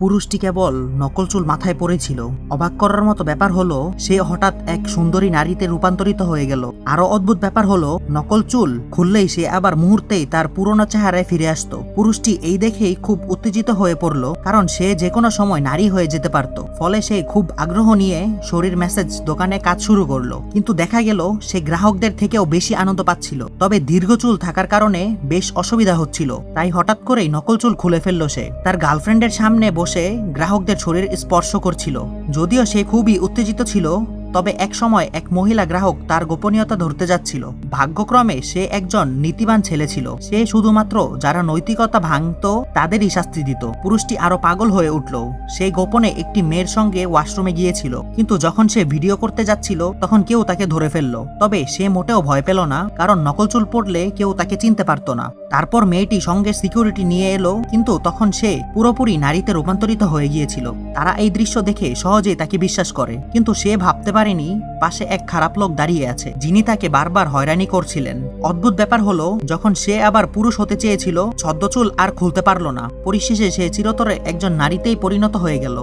পুরুষটি কেবল নকল চুল মাথায় পড়েছিল। অবাক করার মতো ব্যাপার হলো সে হঠাৎ এক সুন্দরী নারীতে রূপান্তরিত হয়ে গেল। আরো অদ্ভুত ব্যাপার হলো নকল চুল খুললেই সে আবার মুহূর্তেই তার পুরনো চেহারায় ফিরে আসতো। পুরুষটি এই দেখেই খুব উত্তেজিত হয়ে পড়ল, কারণ সে যে কোনো সময় নারী হয়ে যেতে পারত। ফলে সে খুব আগ্রহ নিয়ে শরীর মেসেজ দোকানে কাজ শুরু করলো। কিন্তু দেখা গেল সে গ্রাহকদের থেকেও বেশি আনন্দ পাচ্ছিল। তবে দীর্ঘ চুল থাকার কারণে বেশ অসুবিধা হচ্ছিল। তাই হঠাৎ করেই নকল চুল খুলে ফেললো সে। তার গার্লফ্রেন্ডের সামনে বসে গ্রাহকদের শরীর স্পর্শ করছিল। যদিও সে খুবই উত্তেজিত ছিল, তবে এক সময় এক মহিলা গ্রাহক তার গোপনীয়তা ধরতে যাচ্ছিল। ভাগ্যক্রমে সে একজন নীতিবান ছেলে ছিল। সে শুধুমাত্র যারা নৈতিকতা ভাঙত তাদেরই শাস্তি দিত। পুরুষটি আরো পাগল হয়ে উঠল। সে গোপনে একটি মেয়ের সঙ্গে ওয়াশরুমে গিয়েছিল, কিন্তু যখন সে ভিডিও করতে যাচ্ছিল তখন কেউ তাকে ধরে ফেলল। তবে সে মোটেও ভয় পেল না, কারণ নকল চুল পড়লে কেউ তাকে চিনতে পারত না। তারপর মেয়েটি সঙ্গে সিকিউরিটি নিয়ে এলো, কিন্তু তখন সে পুরোপুরি নারীতে রূপান্তরিত হয়ে গিয়েছিল। তারা এই দৃশ্য দেখে সহজেই তাকে বিশ্বাস করে, কিন্তু সে ভাবতে পারেনি পাশে এক খারাপ লোক দাঁড়িয়ে আছে, যিনি তাকে বারবার হয়রানি করছিলেন। অদ্ভুত ব্যাপার হলো যখন সে আবার পুরুষ হতে চেয়েছিল, ছদ্মচুল আর খুলতে পারল না। পরিশেষে সে চিরতরে একজন নারীতেই পরিণত হয়ে গেল।